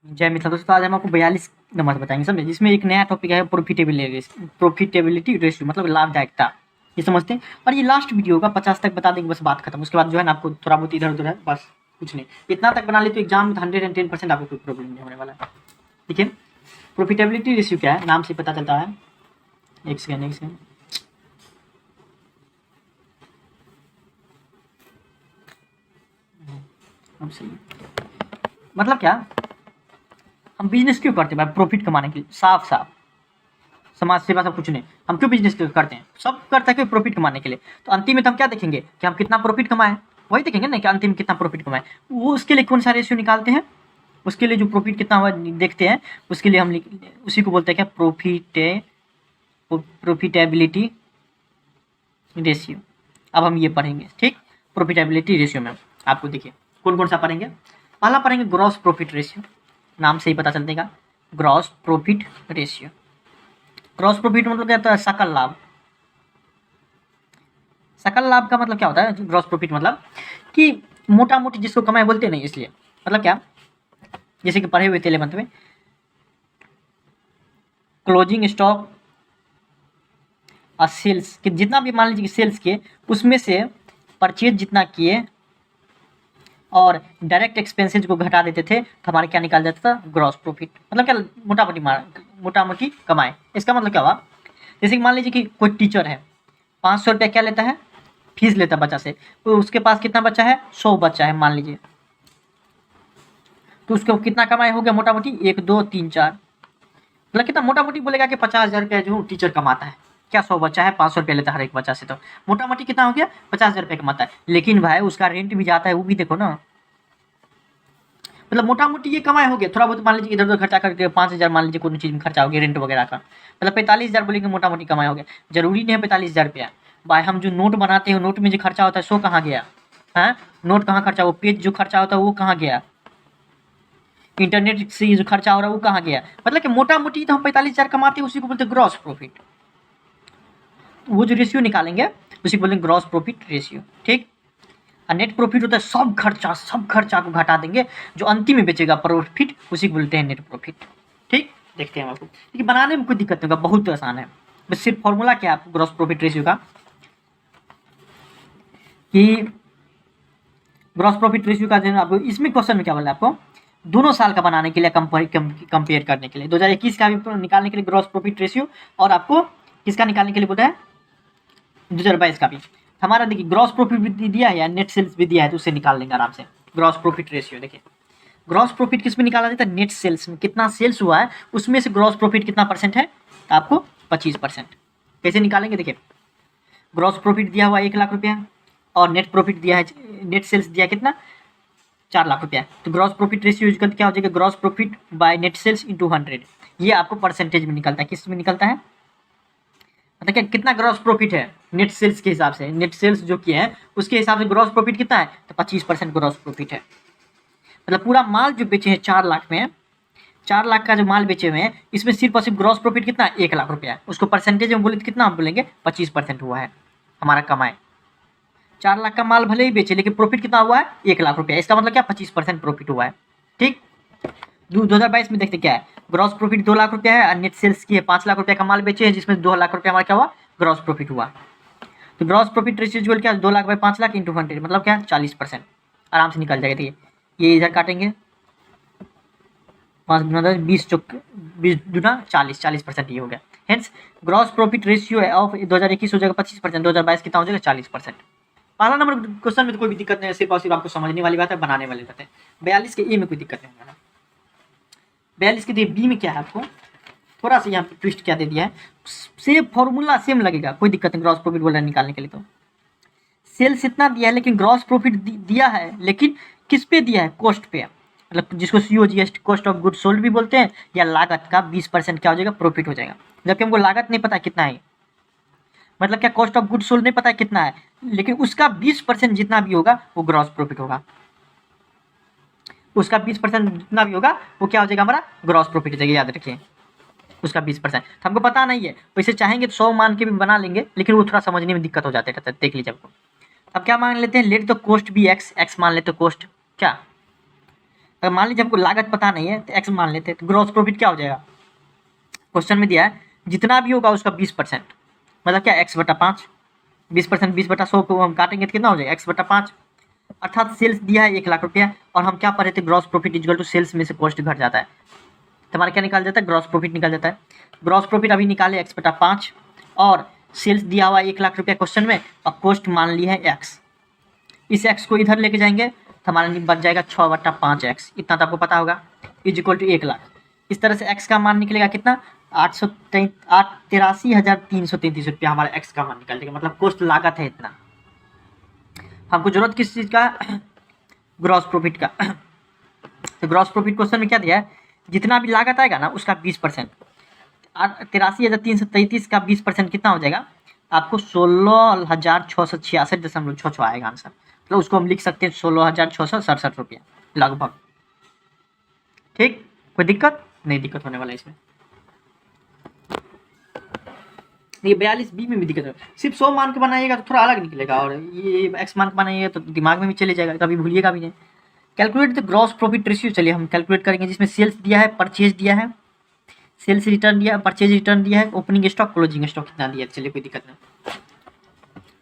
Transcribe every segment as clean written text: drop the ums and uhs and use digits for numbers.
जय मिथिला दोस्तों, आज हम आपको 42 नंबर बताएंगे, समझे। जिसमें एक नया टॉपिक है प्रॉफिटेबिलिटी रेशियो, मतलब लाभदायकता, ये समझते हैं। और ये लास्ट वीडियो होगा, 50 तक बता देंगे, बस बात खत्म। उसके बाद जो है ना आपको थोड़ा बहुत इधर उधर है, बस कुछ नहीं। इतना तक बना ले तो एग्जाम में 110% आपको कोई प्रॉब्लम नहीं होने वाला है। ठीक है। प्रॉफिटेबिलिटी रेशियो क्या है, नाम से पता चलता है। एक सेकेंड। अब सही, मतलब क्या, हम बिजनेस क्यों करते हैं भाई? प्रॉफिट कमाने के लिए, साफ साफ समाज सेवा सब कुछ नहीं। हम क्यों बिजनेस करते हैं? सब करते हैं प्रॉफिट कमाने के लिए। तो अंतिम में तो हम क्या देखेंगे कि हम कितना प्रॉफिट कमाए, वही देखेंगे ना कि अंतिम में कितना प्रॉफिट कमाए। वो उसके लिए कौन सा रेशियो निकालते हैं, उसके लिए जो प्रॉफिट कितना हुआ देखते हैं, उसके लिए हम उसी को बोलते हैं क्या, प्रॉफिटेबिलिटी रेशियो। अब हम ये पढ़ेंगे, ठीक। प्रॉफिटेबिलिटी रेशियो में आपको देखिए कौन कौन सा पढ़ेंगे। पहला पढ़ेंगे ग्रॉस प्रॉफिट रेशियो, नाम से ही पता चल देगा, gross profit ratio. Gross profit मतलब क्या होता है? सकल लाभ। सकल लाभ का मतलब क्या होता है? ग्रॉस प्रॉफिट मतलब कि मोटा मोटी जिसको कमाई बोलते नहीं, इसलिए मतलब क्या, जैसे कि पढ़े हुए थे 11th में, क्लोजिंग स्टॉक और सेल्स के जितना भी मान लीजिए कि सेल्स किए, उसमें से परचेज जितना किए और डायरेक्ट एक्सपेंसेज को घटा देते थे तो हमारे क्या निकाल जाता था? Gross profit. मतलब क्या, मोटा मोटी कमाए। इसका मतलब क्या हुआ, जैसे कि मान लीजिए कि कोई टीचर है, 500 रुपया क्या लेता है, फीस लेता है बच्चा से। तो उसके पास कितना बच्चा है? 100 बच्चा है मान लीजिए। तो उसको कितना कमाई हो गया मोटा मोटी? 1 2 3 4, मतलब कितना मोटा मोटी बोलेगा कि 50,000 रुपया जो टीचर कमाता है। क्या 100 बच्चा है, 500 रुपया लेता है हर एक बच्चा से, तो मोटा मोटी कितना हो गया? 50,000 रुपया कमाता है। लेकिन भाई उसका रेंट भी जाता है, वो भी देखो ना। मतलब मोटा मोटी ये कमाई हो गया। थोड़ा बहुत मान लीजिए इधर उधर खर्चा करके 5,000 मान लीजिए कोई चीज़ में खर्चा हो गया, रेंट वगैरह का, मतलब 45,000 बोलेंगे मोटा मोटी कमाई हो गया। जरूरी नहीं है 45,000 रुपया। भाई हम जो नोट बनाते हैं, नोट में जो खर्चा होता है सो कहाँ गया है? नोट कहाँ खर्चा, वो पेज जो खर्चा होता है वो कहाँ गया? इंटरनेट से जो खर्चा हो रहा है वो कहाँ गया? मतलब कि मोटा मोटी तो हम 45,000 कमाते हैं, उसी को बोलते हैं ग्रॉस प्रॉफिट। वो जो रेशियो निकालेंगे उसी को बोलेंगे ग्रॉस प्रॉफिट रेशियो, ठीक। और नेट प्रॉफिट होता है सब खर्चा को घटा देंगे, जो अंतिम में बेचेगा प्रॉफिट, उसी को बोलते हैं नेट प्रॉफिट, ठीक। देखते हैं आपको, देखिए बनाने में कोई दिक्कत नहीं होगा, बहुत आसान है। बस सिर्फ फॉर्मूला क्या है आपको ग्रॉस प्रॉफिट रेशियो का, कि ग्रॉस प्रॉफिट रेशियो का जो आपको इसमें क्वेश्चन में क्या बोला आपको, दोनों साल का बनाने के लिए, कंपेयर करने के लिए, 2021 का भी निकालने के लिए ग्रॉस प्रॉफिट रेशियो, और आपको किसका निकालने के लिए बोला है? 2022 का भी। हमारा देखिए ग्रॉस प्रॉफिट भी दिया है या नेट सेल्स भी दिया है, तो उससे निकाल लेंगे आराम से। ग्रॉस प्रॉफिट रेशियो देखिए, ग्रॉस प्रॉफिट किस में निकाला जाता है? नेट सेल्स में। कितना सेल्स हुआ है उसमें से ग्रॉस प्रॉफिट कितना परसेंट है? तो आपको 25%। कैसे निकालेंगे देखिए, ग्रॉस प्रॉफिट दिया हुआ 1 लाख रुपया, और नेट प्रॉफिट दिया है, नेट सेल्स दिया कितना? 4 लाख रुपया। तो ग्रॉस प्रॉफिट रेशियो यूज करके क्या हो जाएगा? Gross profit by net sales into 100। ये आपको परसेंटेज में निकलता है। किस में निकलता है? मतलब क्या, कितना ग्रॉस प्रॉफिट है नेट सेल्स के हिसाब से, नेट सेल्स जो किए हैं उसके हिसाब से ग्रॉस प्रॉफिट कितना है? तो 25% ग्रॉस प्रॉफिट है। मतलब पूरा माल जो बेचे हैं 4 लाख में, 4 लाख का जो माल बेचे हुए हैं, इसमें सिर्फ और सिर्फ ग्रॉस प्रॉफिट कितना है? 1 लाख रुपया है। उसको परसेंटेज में बोले तो कितना हम बोलेंगे? 25% हुआ है हमारा कमाई। 4 लाख का माल भले ही बेचे, लेकिन प्रॉफिट कितना हुआ है? 1 लाख रुपया। इसका मतलब क्या, 25% प्रॉफिट हुआ है, ठीक। 2022 में देखते क्या है, ग्रॉस प्रॉफिट 2 लाख रुपया है, और नेट सेल्स की है 5 लाख रुपया का माल बेचे हैं, जिसमें 2 लाख रुपया हमारा क्या हुआ? ग्रॉस प्रॉफिट हुआ। तो ग्रॉस प्रॉफिट रेशियो क्या, 2 लाख बाई 5 लाख इंटू 100, मतलब क्या, 40%। आराम से निकल जाएगा। ठीक है, ये इधर काटेंगे, 5 गुना 10, 20 40% ये हो गया। Hence gross profit ratio of 2021 हो जाएगा 25%, 2022 कितना हो जाएगा? 40%। पहला नंबर क्वेश्चन में तो कोई भी दिक्कत नहीं है, सिर्फ और सिर्फ आपको समझने वाली बात है, बनाने वाली बात है। 42 के ए में कोई दिक्कत नहीं है। 42 के बी में क्या है, आपको थोड़ा सा यहाँ पे ट्विस्ट क्या दे दिया है, सेम फॉर्मूला सेम लगेगा, कोई दिक्कत नहीं। ग्रॉस प्रॉफिट बोल रहा है निकालने के लिए, तो सेल्स इतना दिया है, लेकिन ग्रॉस प्रॉफिट दिया है, लेकिन किस पे दिया है? कॉस्ट पे, मतलब जिसको COGS, cost of good sold भी बोलते हैं, या लागत का 20% क्या हो जाएगा? प्रॉफिट हो जाएगा। जबकि हमको लागत नहीं पता कितना है, मतलब क्या, कॉस्ट ऑफ गुड सोल्ड नहीं पता है कितना है, लेकिन उसका 20% जितना भी होगा वो ग्रॉस प्रॉफिट होगा। उसका 20% जितना भी होगा वो क्या हो जाएगा? हमारा ग्रॉस प्रॉफिट हो जाएगा, याद रखिए। उसका 20%। तो हमको पता नहीं है, वैसे चाहेंगे तो 100 मान के भी बना लेंगे, लेकिन वो थोड़ा समझने में दिक्कत हो जाता है। देख लीजिए आपको। अब क्या मान लेते हैं, let the cost be x, x मान लेते कॉस्ट क्या, अगर मान लीजिए हमको लागत पता नहीं है तो एक्स मान लेते हैं, तो ग्रॉस प्रॉफिट क्या हो जाएगा, क्वेश्चन में दिया है जितना भी होगा उसका 20%, मतलब क्या एक्स बटा 5, 20%, 20/100 को हम काटेंगे तो कितना हो जाएगा एक्स बटा 5, अर्थात सेल्स दिया है 1 लाख रुपया, और हम क्या पढ़े थे, gross profit equal to sales में से कॉस्ट घट जाता है, तो हमारा क्या निकाल जाता है, ग्रॉस प्रॉफिट निकल जाता है। ग्रॉस प्रॉफिट अभी निकाले एक्स बटा 5, और सेल्स दिया हुआ 1 लाख रुपया क्वेश्चन में, और कॉस्ट मान ली है एक्स, इस एक्स को इधर लेके जाएंगे तो हमारा बच जाएगा 6/5 एक्स, इतना तो आपको पता होगा, इज इक्वल टू 1 लाख। इस तरह से एक्स का मान निकलेगा कितना, 83,333 रुपया हमारा एक्स का मान निकल जाएगा, मतलब कॉस्ट लागत है इतना। हमको जरूरत किस चीज़ का, ग्रॉस प्रॉफिट का। तो ग्रॉस प्रॉफिट क्वेश्चन में क्या दिया है, जितना भी लागत आएगा ना उसका 20%, 83,333 का 20% कितना हो जाएगा आपको, 16,666.66 आएगा आंसर, तो उसको हम लिख सकते हैं 16,667 रुपया लगभग। ठीक, कोई दिक्कत नहीं, दिक्कत होने वाला है इसमें। ये 42B में भी दिक्कत है, सिर्फ 100 मान के बनाइएगा तो थोड़ा अलग निकलेगा, और ये एक्स मान के बनाइएगा तो दिमाग में भी चले जाएगा, कभी भूलिएगा भी नहीं। Calculate the gross profit ratio, चलिए हम कैलकुलेट करेंगे, जिसमें सेल्स दिया है, परचेज दिया है, सेल्स रिटर्न दिया है, परचेज रिटर्न दिया है, ओपनिंग स्टॉक, क्लोजिंग स्टॉक कितना दिया है, चलिए कोई दिक्कत नहीं।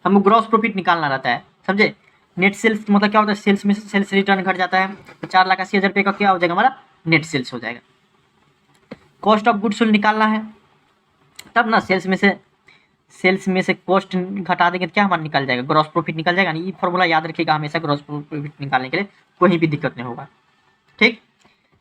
हमको ग्रॉस प्रॉफिट निकालना रहता है, समझे। नेट सेल्स मतलब क्या होता है, सेल्स में से सेल्स रिटर्न घट जाता है, तो 4,80,000 रुपये का क्या हो जाएगा हमारा, नेट सेल्स हो जाएगा। कॉस्ट ऑफ गुड्स सोल्ड निकालना है, तब ना सेल्स में से कॉस्ट घटा देंगे तो क्या हमारा निकल जाएगा, ग्रॉस प्रॉफिट निकल जाएगा। ये फॉर्मूला याद रखिएगा हमेशा, ग्रॉस प्रॉफिट निकालने के लिए कोई भी दिक्कत नहीं होगा। ठीक,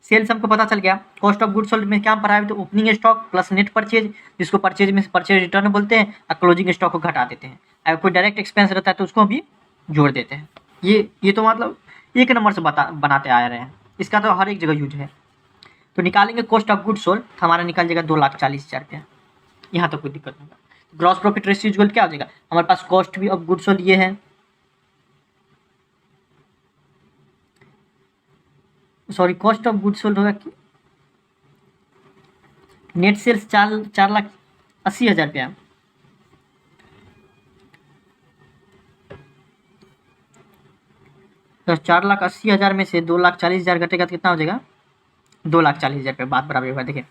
सेल्स हमको पता चल गया। कॉस्ट ऑफ गुड्स सोल्ड में क्या पढ़ा है, तो opening stock plus net purchase, जिसको परचेज में से परचेज रिटर्न बोलते हैं, और क्लोजिंग स्टॉक को घटा देते हैं। अगर कोई डायरेक्ट एक्सपेंस रहता है तो उसको भी जोड़ देते हैं। ये तो मतलब एक नंबर से बनाते आ रहे हैं, इसका तो हर एक जगह यूज है। तो निकालेंगे कॉस्ट ऑफ गुड्स सोल्ड, हमारा निकल जाएगा 2,40,000 रुपया, यहाँ तो कोई दिक्कत नहीं होगा। ग्रॉस प्रॉफिट रेशियो इक्वल क्या हो जाएगा, हमारे पास कॉस्ट भी ऑफ गुड्स सोल्ड ये है, sorry cost of goods sold होगा कि नेट सेल्स 4,80,000 रुपया, तो 4,80,000 में से 2,40,000 घटेगा तो कितना हो जाएगा, 2,40,000 रुपये, बात बराबर होगा। देखिए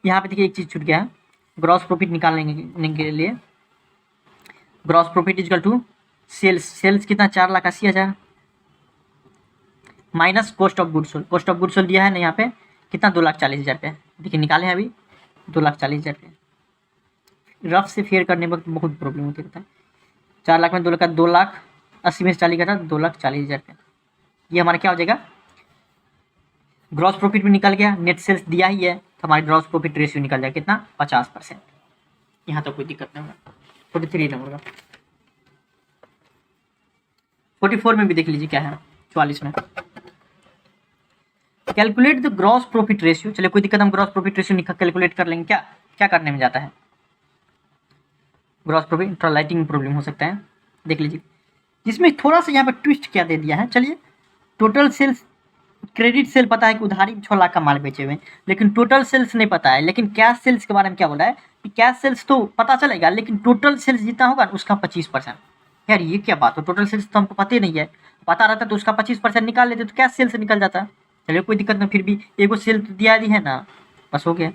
यहाँ पे देखिए एक चीज़ छूट गया है, ग्रॉस प्रॉफिट निकालने के लिए gross profit equal to sales कितना, 4,80,000 minus cost of goods sold, cost of goods sold दिया है ना यहाँ पे कितना, 2,40,000 रुपये। देखिए निकाले हैं अभी 2,40,000 रुपये, रफ से फेयर करने में बहुत प्रॉब्लम होती रहता है। 4 लाख में 2,80,000 में से 40 घटा, 2,40,000 रुपये, ये हमारा क्या हो जाएगा, ग्रॉस प्रॉफिट भी निकल गया। नेट सेल्स दिया ही है तो हमारी ग्रॉस प्रॉफिट रेशियो निकल जाएगा कितना, 50%। यहाँ तो कोई दिक्कत नहीं होगा। 43 नंबर का, 44 में भी देख लीजिए क्या है, 44 में calculate the gross profit ratio. चलिए कोई दिक्कत, हम ग्रॉस प्रॉफिट रेशियो कैलकुलेट कर लेंगे। क्या क्या करने में जाता है ग्रॉस प्रॉफिट, थोड़ा लाइटिंग में प्रॉब्लम हो सकता है, देख लीजिए। जिसमें थोड़ा सा यहाँ पर ट्विस्ट क्या दे दिया है, चलिए टोटल सेल्स, क्रेडिट सेल पता है कि उधारी में 6 लाख का माल बेचे हुए, लेकिन टोटल सेल्स नहीं पता है। लेकिन कैश सेल्स के बारे में क्या बोला है कि कैश सेल्स तो पता चलेगा, लेकिन टोटल सेल्स जितना होगा उसका 25%। यार ये क्या बात हो, टोटल सेल्स तो हमको पता ही नहीं है, पता रहता तो उसका 25% निकाल लेते तो कैश सेल से निकल जाता। चलिए कोई दिक्कत नहीं, फिर भी एगो सेल तो दिया दी है ना, बस हो गया।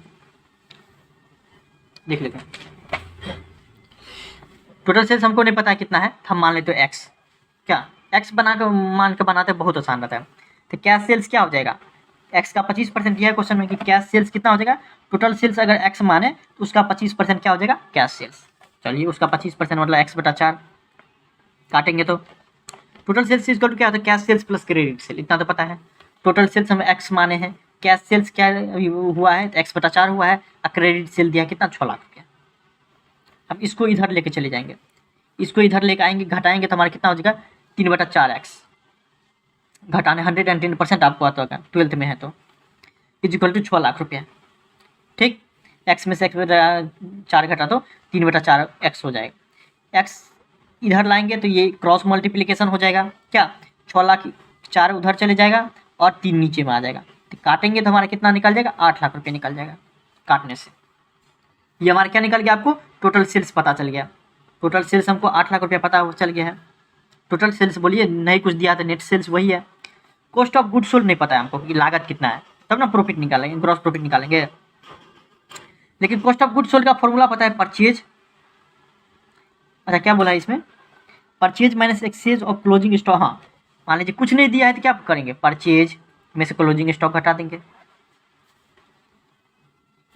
देख लेते हैं, टोटल सेल्स हमको नहीं पता है कितना है, हम मान लेते हो एक्स। क्या एक्स मान के बनाते बहुत आसान रहता है। तो कैश सेल्स क्या हो जाएगा, एक्स का 25% दिया है क्वेश्चन में कि कैश सेल्स कितना हो जाएगा, टोटल सेल्स अगर एक्स माने तो उसका 25% क्या हो जाएगा, कैश सेल्स। चलिए उसका 25% मतलब एक्स बटा 4 काटेंगे तो टोटल सेल्स इक्वल टू क्या होता है, cash sales plus credit sale, इतना तो पता है। टोटल सेल्स हम एक्स माने हैं, कैश सेल्स क्या हुआ है, एक्स बटा 4 हुआ है, और क्रेडिट सेल दिया कितना, 6 लाख रुपया। अब इसको इधर लेके चले जाएंगे, इसको इधर लेके आएंगे, घटाएंगे तो हमारा कितना हो जाएगा, 3/4 एक्स, घटाने 110% आपको आता होगा, 12th में है तो, इज इक्वल टू 6 लाख रुपया। ठीक, एक्स में से एक्स बटा 4 घटा तो 3/4 एक्स हो जाएगा। एक्स इधर लाएंगे तो ये क्रॉस मल्टीप्लिकेशन हो जाएगा, क्या 6 लाख 4 उधर चले जाएगा और 3 नीचे में आ जाएगा, तो काटेंगे तो हमारा कितना निकल जाएगा, 8 लाख रुपये निकल जाएगा काटने से। ये हमारा क्या निकल गया, आपको टोटल सेल्स पता चल गया। टोटल सेल्स हमको 8 लाख रुपया पता चल गया है। टोटल सेल्स बोलिए, नहीं कुछ दिया था, नेट सेल्स वही है। कॉस्ट ऑफ गुड सोल्ड नहीं पता है हमको कि लागत कितना है, तब ना प्रॉफिट निकालेंगे, ग्रॉस प्रॉफिट निकालेंगे। लेकिन कॉस्ट ऑफ गुड सोल्ड का फॉर्मूला पता है, परचेज। अच्छा क्या बोला है इसमें, purchase minus exchange of closing stock. हाँ मान लीजिए कुछ नहीं दिया है तो क्या करेंगे, परचेज में से क्लोजिंग स्टॉक घटा देंगे।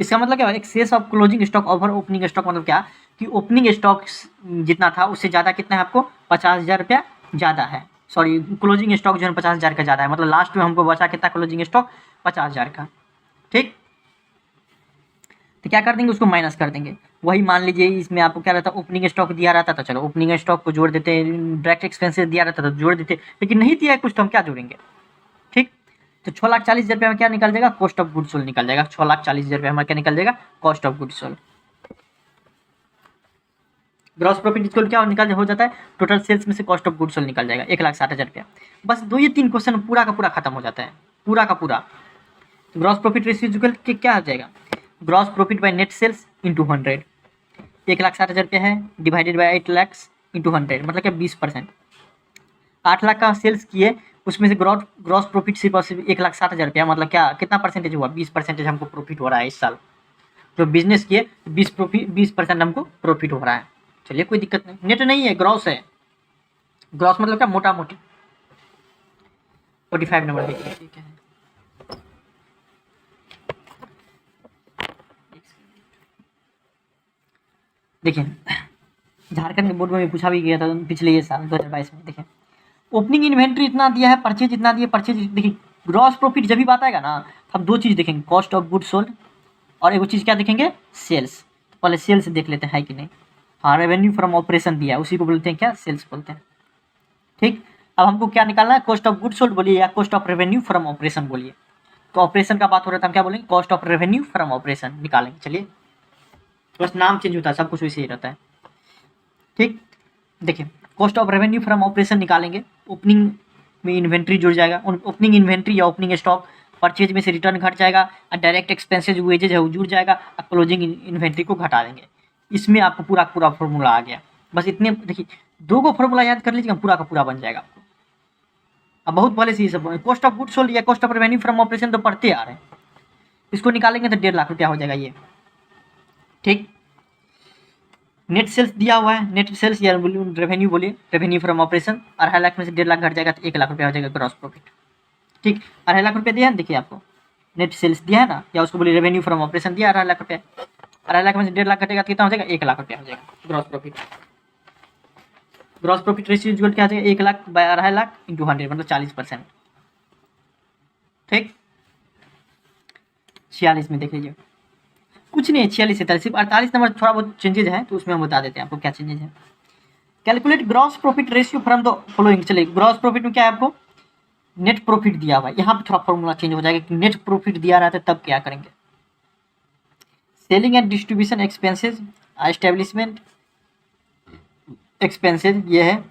इसका मतलब क्या है, excess of closing stock over opening stock, मतलब क्या कि ओपनिंग स्टॉक जितना था उससे ज़्यादा कितना है आपको, 50,000 रुपया ज़्यादा है। सॉरी, क्लोजिंग स्टॉक जो है 50,000 का ज़्यादा है, मतलब लास्ट में हमको बचा कितना क्लोजिंग स्टॉक, 50,000 का। ठीक, तो क्या कर देंगे, उसको माइनस कर देंगे। वही मान लीजिए इसमें आपको क्या रहता, ओपनिंग स्टॉक दिया रहता तो चलो ओपनिंग स्टॉक को जोड़ देते, डायरेक्ट एक्सपेंसेस दिया रहता तो जोड़ देते, लेकिन नहीं दिया है कुछ तो हम क्या जोड़ेंगे। ठीक, तो 6,40,000 रुपये में क्या निकल जाएगा, कॉस्ट ऑफ गुड सोल्ड निकल जाएगा। 6,40,000 रुपये हमारा क्या निकल जाएगा, cost of good sold. Gross profit इसको क्या निकल हो जाता है, टोटल सेल्स में से कॉस्ट ऑफ गुड सोल्ड निकल जाएगा, 1,60,000 रुपया। बस दो ये 3 क्वेश्चन पूरा का पूरा खत्म हो जाता है, पूरा का पूरा। ग्रॉस प्रॉफिट रेशियो के क्या हो जाएगा, gross profit by net sales into 100। 1,60,000 रुपया है डिवाइडेड बाई 8 लाख इंटू 100, मतलब क्या 20%। 8 लाख का सेल्स किए, उसमें से ग्रॉस प्रॉफिट सिर्फ और सिर्फ 1,60,000 रुपया, मतलब क्या कितना परसेंटेज हुआ, 20% हमको प्रॉफिट हो रहा है इस साल। जो बिजनेस किए 20% हमको प्रॉफिट हो रहा है। चलिए कोई दिक्कत नहीं, नेट नहीं है, ग्रॉस है। ग्रॉस मतलब क्या, मोटा मोटी। 45 नंबर देखिए, ठीक है। देखिए झारखंड के बोर्ड में भी पूछा भी गया था पिछले ये साल 2022 में। देखिए ओपनिंग इन्वेंट्री इतना दिया है, परचेज इतना दिया, परचेज देखिए ग्रॉस प्रॉफिट जब भी बात आएगा ना, हम दो चीज़ देखेंगे, कॉस्ट ऑफ गुड सोल्ड और एक चीज़ क्या देखेंगे, सेल्स। तो पहले सेल्स देख लेते हैं कि नहीं। हाँ, रेवेन्यू फ्रॉम ऑपरेशन दिया है, उसी को बोलते हैं क्या, सेल्स बोलते हैं। ठीक, अब हमको क्या निकालना है, कॉस्ट ऑफ गुड सोल्ड बोलिए या cost of revenue from operation बोलिए। तो ऑपरेशन का बात हो रहा था, हम क्या बोलेंगे, cost of revenue from operation निकालेंगे। चलिए बस नाम चेंज होता है, सब कुछ वैसे ही रहता है। ठीक, देखिए cost of revenue from operation निकालेंगे, ओपनिंग में इन्वेंट्री जुड़ जाएगा, ओपनिंग इन्वेंट्री या ओपनिंग स्टॉक, परचेज में से रिटर्न घट जाएगा, और डायरेक्ट एक्सपेंसेज वेजेज है वो जुड़ जाएगा, और क्लोजिंग इन्वेंट्री को घटा देंगे। इसमें आपको पूरा पूरा फॉर्मूला आ गया। बस इतने देखिए, दो को फॉर्मूला याद कर लीजिएगा, पूरा का पूरा बन जाएगा आपको। अब बहुत पहले से ये सब कॉस्ट ऑफ गुड सोल्ड या cost of revenue from operation तो पढ़ते आ रहे हैं, इसको निकालेंगे तो 1.5 लाख रुपया हो जाएगा ये। ठीक, नेट सेल्स दिया हुआ है, नेट सेल्स या रेवेन्यू बोलिए, रेवेन्यू फ्रॉम ऑपरेशन 2.5 लाख में से 1.5 लाख घट जाएगा तो 1 लाख रुपया हो जाएगा ग्रॉस प्रॉफिट। ठीक, 2.5 लाख रुपया दिया है, देखिए आपको नेट सेल्स दिया है ना, या उसको बोलिए रेवेन्यू फ्रॉम ऑपरेशन दिया 2.5 लाख रुपया। 2.5 लाख में से 1.5 लाख घटेगा तो कितना हो जाएगा, 1 लाख रुपया हो जाएगा gross profit. Gross profit ratio equal क्या हो जाएगा, 1 लाख बाय 2.5 लाख इंटू 100, मतलब 40%। ठीक, 46 में देख लीजिए, कुछ नहीं है, 46 है, सिर्फ 48 नंबर थोड़ा बहुत चेंजेज है, तो उसमें हम बता देते हैं आपको क्या चेंजेज है। Calculate gross profit ratio from the following. चलिए ग्रॉस प्रॉफिट में क्या है, आपको नेट प्रॉफिट दिया हुआ है, यहाँ पे थोड़ा फॉर्मूला चेंज हो जाएगा कि नेट प्रॉफिट दिया रहता है तब क्या करेंगे। Selling and distribution expenses, establishment expenses ये है,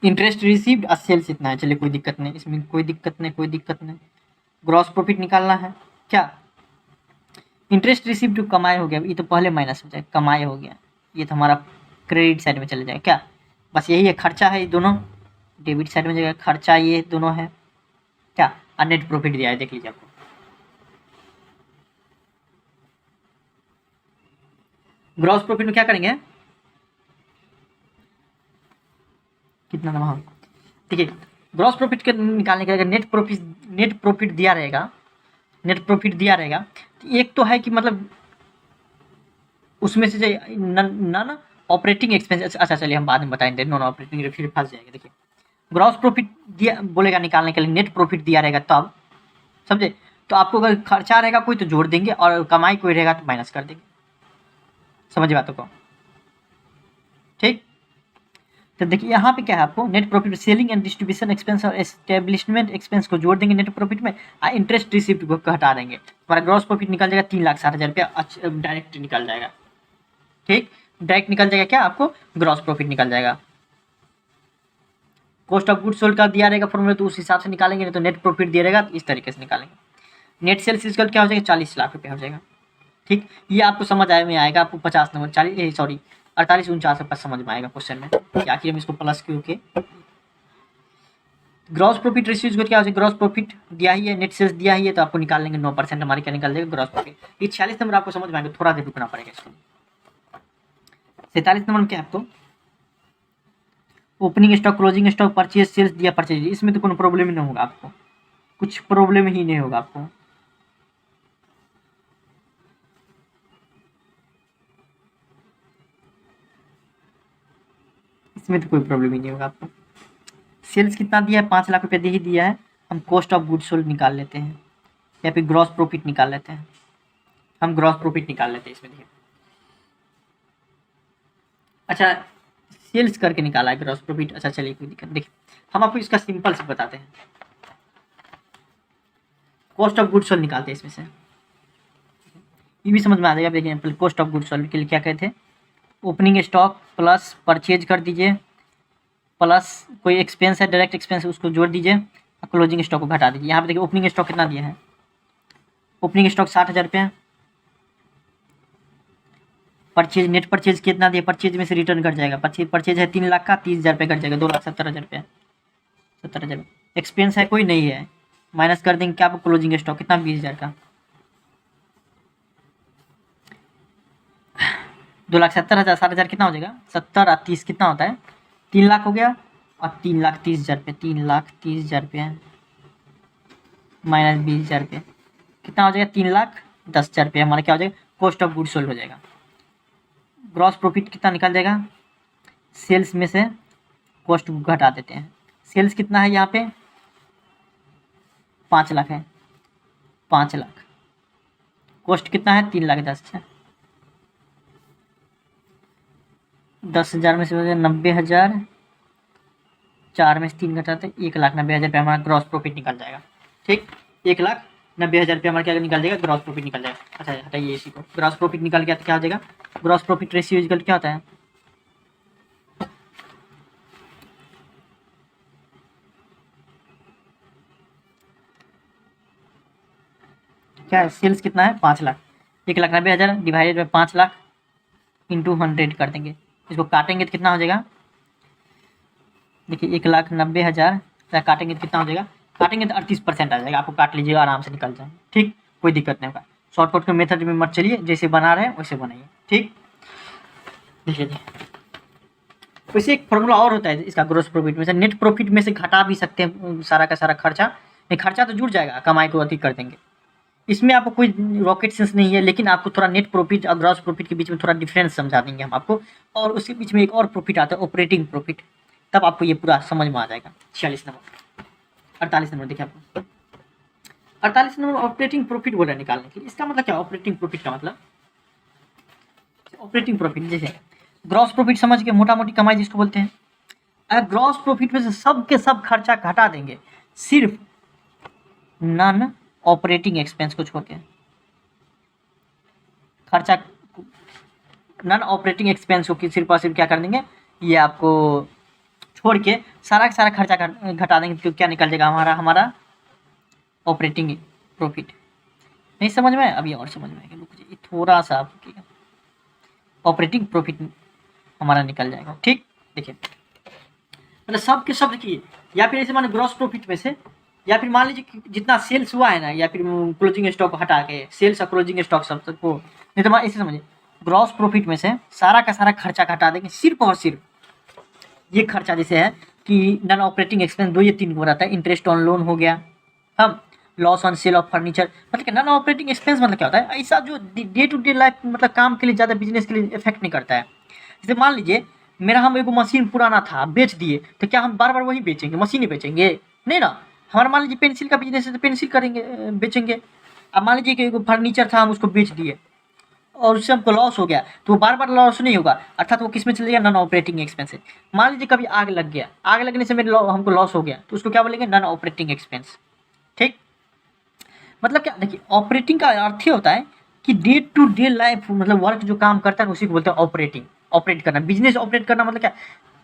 इंटरेस्ट रिसीव्ड और सेल्स इतना है। चलिए कोई दिक्कत नहीं, इसमें कोई दिक्कत नहीं, कोई दिक्कत नहीं। ग्रॉस प्रॉफिट निकालना है क्या, इंटरेस्ट रिसीव्ड जो कमाए हो गया, ये तो पहले माइनस हो जाए, कमाए हो गया, ये तो हमारा क्रेडिट साइड में चले जाएगा क्या। बस यही है, खर्चा है ये दोनों, डेबिट साइड में जाएगा, खर्चा ये दोनों है क्या, और नेट प्रॉफिट दिया है, देख लीजिए आपको। ग्रॉस प्रॉफिट में क्या करेंगे, कितना नाम, हाँ ठीक है, ग्रॉस प्रॉफिट के निकालने के लिए नेट प्रॉफिट दिया रहेगा, नेट प्रॉफिट दिया रहेगा, तो एक तो है कि मतलब उसमें से नॉन ऑपरेटिंग एक्सपेंस, अच्छा चलिए हम बाद में बताएंगे, नॉन ऑपरेटिंग फिर फंस जाएगा। देखिए ग्रॉस प्रॉफिट दिया बोलेगा निकालने के लिए, नेट प्रॉफिट दिया रहेगा तब, समझे, तो आपको अगर खर्चा रहेगा कोई तो जोड़ देंगे, और कमाई कोई रहेगा तो माइनस कर देंगे, समझ बातों को। ठीक, तो देखिए यहाँ पे क्या है, आपको net profit selling and distribution expense और एस्टेब्लिशमेंट एक्सपेंस को जोड़ देंगे नेट प्रॉफिट में, और इंटरेस्ट रिसिप्ट को हटा देंगे, हमारा ग्रॉस प्रॉफिट निकल जाएगा 3,60,000 रुपया, डायरेक्ट निकल जाएगा। ठीक, डायरेक्ट निकल जाएगा क्या, आपको ग्रॉस प्रॉफिट निकल जाएगा। कॉस्ट ऑफ गुड सोल्ड का दिया रहेगा फॉर्मूला, तो उस हिसाब से निकालेंगे, नहीं तो नेट प्रॉफिट दिया रहेगा तो इस तरीके से निकालेंगे। नेट सेल्स इक्वल क्या हो जाएगा, 40 लाख रुपया हो जाएगा। ठीक, ये आपको समझ आए में आएगा, आपको 50 नंबर 40 सॉरी 48 49 पर समझ में आएगा क्वेश्चन में कि आखिर हम इसको प्लस क्यों के। ग्रॉस प्रॉफिट रेशियो को क्या हो जाएगा, ग्रॉस प्रॉफिट दिया ही है, नेट सेल्स दिया ही है, तो आपको निकाल लेंगे 9%, हमारे क्या निकाल देगा ग्रॉस प्रॉफिट। ये 46 नंबर आपको समझ में आएगा, थोड़ा देर रुकना पड़ेगा इसको। 47 नंबर में क्या है आपको, opening stock, closing stock, purchase, sales दिया, परचेज, इसमें तो कोई प्रॉब्लम ही नहीं होगा आपको, कुछ प्रॉब्लम ही नहीं होगा आपको। इसमें तो कोई प्रॉब्लम ही नहीं होगा आपको। सेल्स कितना दिया है, 5 लाख रुपये दे ही दिया है, हम कॉस्ट ऑफ गुड्स सोल्ड निकाल लेते हैं, या फिर ग्रॉस प्रॉफिट निकाल लेते हैं, हम ग्रॉस प्रॉफिट निकाल लेते हैं इसमें। देखिए अच्छा, सेल्स करके निकाला है ग्रॉस प्रॉफिट, अच्छा चलिए कोई दिक्कत। देखिए हम आपको इसका सिंपल से बताते हैं, कॉस्ट ऑफ गुड्स सोल्ड निकालते हैं इसमें से, ये भी समझ में आ जाएगा। देखिए कॉस्ट ऑफ गुड्स सोल्ड के लिए क्या कहते हैं, ओपनिंग स्टॉक प्लस परचेज कर दीजिए, प्लस कोई एक्सपेंस है, डायरेक्ट एक्सपेंस है, उसको जोड़ दीजिए, क्लोजिंग स्टॉक को घटा दीजिए। यहाँ पे देखिए ओपनिंग स्टॉक कितना दिया है, ओपनिंग स्टॉक 60,000 रुपये है, परचेज नेट परचेज कितना दिया, परचेज में से रिटर्न कट जाएगा, परचेज है 3 लाख का, 30,000 रुपये कट जाएगा, 2,70,000 रुपये, 70,000। एक्सपेंस है कोई नहीं है, माइनस कर देंगे क्या आपको, क्लोजिंग स्टॉक कितना 20,000 का, 2,70,000, 60,000 कितना हो जाएगा, 70 और 30 कितना होता है, 3 लाख हो गया, और 3,30,000 रुपये, 3,30,000 रुपये माइनस 20,000 रुपये कितना हो जाएगा, 3,10,000 रुपये हमारा क्या हो जाएगा, कॉस्ट ऑफ गुड्स सोल्ड हो जाएगा। ग्रॉस प्रॉफिट कितना निकल जाएगा, सेल्स में से कॉस्ट घटा देते हैं, सेल्स कितना है यहाँ पे 5 लाख है, 5 लाख, कॉस्ट कितना है 3,10,000 है, 10,000 में से हो जाए 90,000, 4 में से 3 घटाते 1,90,000 रुपये हमारा ग्रॉस प्रॉफिट निकल जाएगा। ठीक, 1,90,000 रुपये हमारा क्या निकल जाएगा, ग्रॉस प्रॉफिट निकल जाएगा। अच्छा हटाइए इसी को, ग्रॉस प्रॉफिट निकल गया तो क्या हो जाएगा, ग्रॉस प्रॉफिट रेशियो इक्वल क्या होता है, क्या है, सेल्स कितना है 5 lakh, 1,90,000 divided by 5 lakh into 100 कर देंगे, इसको काटेंगे तो कितना हो जाएगा, देखिए 1,90,000 काटेंगे तो कितना हो जाएगा, काटेंगे तो 38% आ जाएगा, आपको काट लीजिएगा आराम से निकल जाए। ठीक, कोई दिक्कत नहीं होगा, शॉर्टकट के मेथड में मत चलिए, जैसे बना रहे हैं वैसे बनाइए। ठीक, देखिए वैसे एक फॉर्मूला और होता है इसका, ग्रॉस प्रॉफिट में से नेट प्रॉफिट में से घटा भी सकते हैं सारा का सारा खर्चा, नहीं खर्चा तो जुड़ जाएगा, कमाई को अधिक कर देंगे, इसमें आपको कोई रॉकेट साइंस नहीं है, लेकिन आपको थोड़ा नेट प्रॉफिट और ग्रॉस प्रॉफिट के बीच में थोड़ा डिफरेंस समझा देंगे हम आपको, और उसके बीच में एक और प्रॉफिट आता है ऑपरेटिंग प्रॉफिट, तब आपको ये पूरा समझ में आ जाएगा। 46 नंबर, 48 नंबर देखिए आपको, 48 नंबर ऑपरेटिंग प्रॉफिट बोला निकालने के लिए, इसका मतलब क्या, ऑपरेटिंग प्रॉफिट का मतलब, ऑपरेटिंग प्रॉफिट जैसे ग्रॉस प्रॉफिट समझ के मोटा मोटी कमाई जिसको बोलते हैं, अगर ग्रॉस प्रॉफिट में से सब के सब खर्चा घटा देंगे, सिर्फ नॉन ऑपरेटिंग एक्सपेंस को छोड़ के, खर्चा नॉन ऑपरेटिंग एक्सपेंस को सिर्फ और सिर्फ क्या कर देंगे, ये आपको छोड़ के सारा का सारा खर्चा घटा देंगे, तो क्या निकल जाएगा हमारा ऑपरेटिंग प्रॉफिट। नहीं समझ में, अभी और समझ में आएगा, रुक जाइए थोड़ा सा, आप ऑपरेटिंग प्रॉफिट हमारा निकल जाएगा। ठीक, देखिए मतलब सब के सब देखिए, या फिर ऐसे माने ग्रॉस प्रॉफिट में से, या फिर मान लीजिए कि जितना सेल्स हुआ है ना, या फिर क्लोजिंग स्टॉक हटा के सेल्स और क्लोजिंग स्टॉक सब को, नहीं तो ऐसे समझिए ग्रॉस प्रॉफिट में से सारा का सारा खर्चा घटा देंगे, सिर्फ और सिर्फ ये खर्चा जैसे है कि नॉन ऑपरेटिंग एक्सपेंस 2 या 3 हो रहता है, इंटरेस्ट ऑन लोन हो गया, हम loss on sale of furniture, मतलब कि नॉन ऑपरेटिंग एक्सपेंस मतलब क्या होता है, ऐसा जो डे टू डे लाइफ मतलब काम के लिए ज़्यादा बिजनेस के लिए इफेक्ट नहीं करता है। जैसे मान लीजिए मेरा हम एगो मशीन पुराना था बेच दिए, तो क्या हम बार बार वही बेचेंगे, मशीन ही बेचेंगे, नहीं ना, हमारा मान लीजिए पेंसिल का बिजनेस है तो पेंसिल करेंगे, बेचेंगे। अब मान लीजिए कि एगो फर्नीचर था हम उसको बेच दिए और उससे हमको लॉस हो गया, तो वो बार बार लॉस नहीं होगा, अर्थात वो किस में चलेगा, नॉन ऑपरेटिंग एक्सपेंस है। मान लीजिए कभी आग लग गया, आग लगने से मेरे हमको लॉस हो गया, तो उसको क्या बोलेंगे, नॉन ऑपरेटिंग एक्सपेंस। ठीक, मतलब क्या, देखिए ऑपरेटिंग का अर्थ ही होता है कि डे टू डे लाइफ मतलब वर्क जो काम करता है उसी को बोलते हैं ऑपरेटिंग, ऑपरेट करना, बिजनेस ऑपरेट करना मतलब क्या,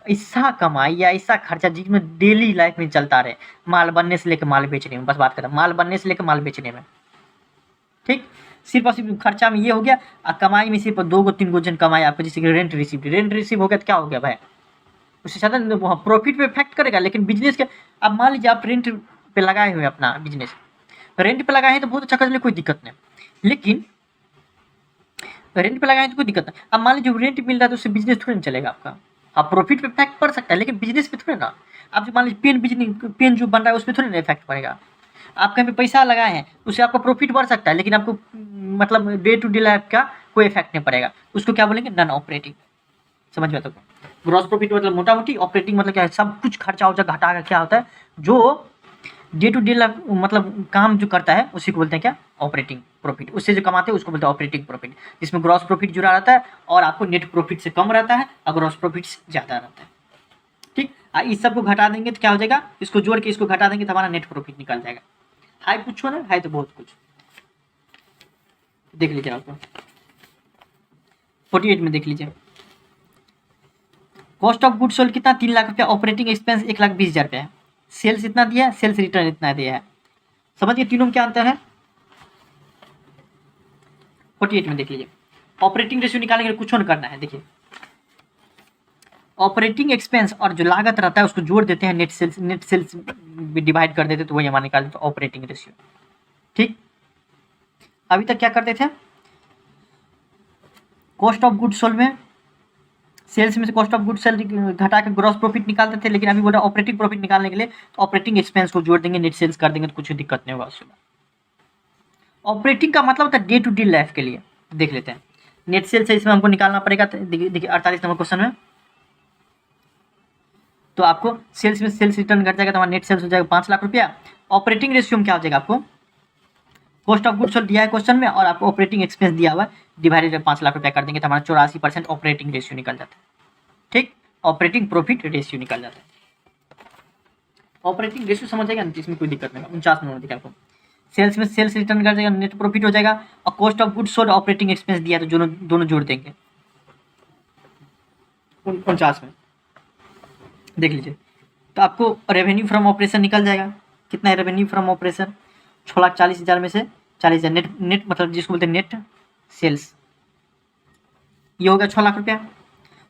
ऐसा कमाई या ऐसा खर्चा जिसमें डेली लाइफ में चलता रहे, माल बनने से लेकर माल बेचने में, बस बात करें माल बनने से लेकर माल बेचने में। ठीक, सिर्फ और सिर्फ खर्चा में ये हो गया, और कमाई में सिर्फ 2 3 जन कमाई आपको, जैसे कि रेंट रिसीव हो गया तो क्या हो गया भाई, उससे ज़्यादा प्रॉफिट पे इफेक्ट करेगा। लेकिन बिजनेस के, अब मान लीजिए आप रेंट पे लगाए हुए अपना बिजनेस, रेंट पे लगाए हैं तो बहुत अच्छा कर, कोई दिक्कत नहीं, लेकिन रेंट पे लगाए तो कोई दिक्कत नहीं। अब मान लीजिए रेंट मिल रहा है तो उससे बिजनेस थोड़ी ना चलेगा आपका। हाँ, प्रॉफिट पे इफेक्ट पड़ सकता है लेकिन बिजनेस पे थोड़ी ना। आप जो मान लीजिए पेन बिजनेस, पेन जो बन रहा है उसमें थोड़ी ना इफेक्ट पड़ेगा। आप कहीं पे पैसा लगाए हैं उससे आपका प्रॉफिट बढ़ सकता है लेकिन आपको मतलब डे टू डे लाइफ का कोई इफेक्ट नहीं पड़ेगा। उसको क्या बोलेंगे, नॉन ऑपरेटिंग। समझ में आता है? ग्रॉस प्रॉफिट मतलब मोटा मोटी, ऑपरेटिंग मतलब क्या है, सब कुछ खर्चा उर्चा घटा कर क्या होता है, जो डे टू डे मतलब काम जो करता है उसी को बोलते हैं क्या, ऑपरेटिंग प्रॉफिट। उससे जो कमाते हैं उसको बोलते हैं ऑपरेटिंग प्रॉफिट, जिसमें ग्रॉस प्रॉफिट जुड़ा रहता है और आपको नेट प्रॉफिट से कम रहता है और ग्रॉस प्रॉफिट से ज़्यादा रहता है। ठीक, इस सब को घटा देंगे तो क्या हो जाएगा, इसको जोड़ के इसको घटा देंगे तो हमारा नेट प्रॉफिट निकल जाएगा। हाई कुछ हो ना, हाई तो बहुत कुछ। देख लीजिए आपको 48 में देख लीजिए, कॉस्ट ऑफ गुड सोल्ड कितना, 3 लाख रुपया, ऑपरेटिंग एक्सपेंस 1,20,000 रुपया है, सेल्स इतना दिया है, सेल्स रिटर्न इतना दिया है। समझिए तीनों में क्या अंतर है। 48 में देख लीजिए, ऑपरेटिंग रेशियो निकालने के लिए कुछ और करना है। देखिए ऑपरेटिंग एक्सपेंस और जो लागत रहता है उसको जोड़ देते हैं, नेट सेल्स डिवाइड कर देते तो वही हमारे निकाल देते ऑपरेटिंग रेशियो। ठीक, अभी तक क्या करते थे, कॉस्ट ऑफ गुड सोल्ड में सेल्स में से कॉस्ट ऑफ गुड सेल्ड घटा के ग्रॉस प्रॉफिट निकालते थे, लेकिन अभी बोला ऑपरेटिंग प्रॉफिट निकालने के लिए तो ऑपरेटिंग एक्सपेंस को जोड़ देंगे, नेट सेल्स कर देंगे तो कुछ दिक्कत नहीं होगा उसमें। ऑपरेटिंग का मतलब होता है डे टू डे लाइफ के लिए। देख लेते हैं, नेट सेल्स है इसमें हमको निकालना पड़ेगा। देखिए 48 नंबर क्वेश्चन में तो आपको सेल्स में सेल्स रिटर्न घट जाएगा तो हमारा नेट सेल्स हो जाएगा 5 लाख रुपया। ऑपरेटिंग रेशियो में क्या हो जाएगा, आपको कॉस्ट ऑफ गुड सोल्ड दिया है क्वेश्चन में और आपको ऑपरेटिंग एक्सपेंस दिया हुआ है, डिवाइडेड 5 लाख रुपया कर देंगे तो हमारा 84% ऑपरेटिंग रेशियो निकल जाता है। ठीक, ऑपरेटिंग प्रॉफिट रेशियो निकल जाता है। ऑपरेटिंग रेशियो समझ जाएगा ना, इसमें कोई दिक्कत नहीं। 49 नंबर दिखा आपको, सेल्स में सेल्स रिटर्न कर देगा, नेट प्रॉफिट हो जाएगा और cost of good sold operating expense दिया तो दोनों जोड़ देंगे। 49 में देख लीजिए, तो आपको रेवेन्यू फ्रॉम ऑपरेशन निकल जाएगा। कितना है रेवेन्यू फ्रॉम ऑपरेशन, 6,40,000 में से 40,000 नेट मतलब जिसको बोलते हैं नेट सेल्स, ये हो गया 6 लाख रुपया।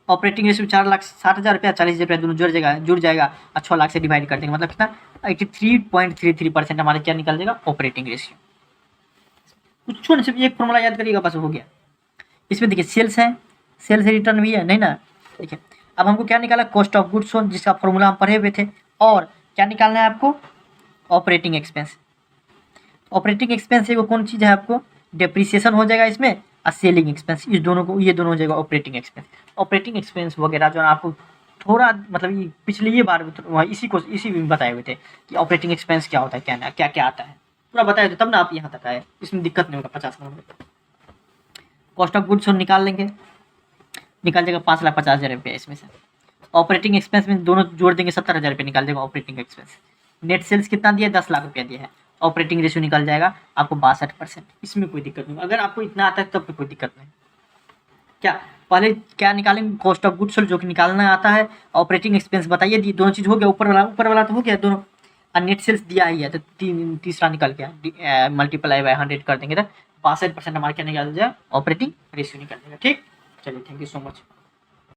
ऑपरेटिंग रेशियो 4,60,000 रुपया, 40,000 रुपया दोनों जुड़ जाएगा और 6 लाख से डिवाइड कर देंगे, मतलब कितना 83.33% हमारे क्या निकल जाएगा, ऑपरेटिंग रेशियो। कुछ छोड़, सिर्फ एक फॉर्मूला याद करिएगा बस हो गया। इसमें देखिए सेल्स है, सेल्स रिटर्न भी है नहीं ना। देखिए अब हमको क्या निकाला, कॉस्ट ऑफ गुड्स सोल्ड जिसका फॉर्मूला हम पढ़े हुए थे, और क्या निकालना है आपको, ऑपरेटिंग एक्सपेंस। ऑपरेटिंग एक्सपेंस वो कौन चीज़ है, आपको डेप्रिसिएशन हो जाएगा इसमें और सेलिंग एक्सपेंस, इस दोनों को ये दोनों हो जाएगा ऑपरेटिंग एक्सपेंस। ऑपरेटिंग एक्सपेंस वगैरह जो आपको थोड़ा मतलब पिछले ये बार इसी में बताए हुए थे कि ऑपरेटिंग एक्सपेंस क्या होता है, क्या क्या आता है, पूरा बताया था तब ना आप यहाँ तक आए, इसमें दिक्कत नहीं होगा। 50 नंबर कॉस्ट ऑफ गुड्स निकाल लेंगे, निकाल जाएगा 5,50,000 रुपये इसमें से। ऑपरेटिंग एक्सपेंस में दोनों जोड़ देंगे 70,000 रुपये निकाल देगा ऑपरेटिंग एक्सपेंस। नेट सेल्स कितना दिया, 10 लाख रुपया दिया है, ऑपरेटिंग रेशियो निकल जाएगा आपको 62%। इसमें कोई दिक्कत नहीं, अगर आपको इतना आता है तब तो कोई दिक्कत नहीं। क्या पहले क्या निकालेंगे, कॉस्ट ऑफ गुड्स सोल्ड जो कि निकालना आता है, ऑपरेटिंग एक्सपेंस बताइए, दोनों चीज़ हो गया, ऊपर वाला तो हो गया दोनों, और नेट सेल्स दिया ही है तो तीसरा निकल गया, मल्टीप्लाई बाय 100 कर देंगे तो 62% हमारे क्या निकल जाएगा, ऑपरेटिंग रेशियो निकल जाएगा। ठीक, चलिए थैंक यू सो मच।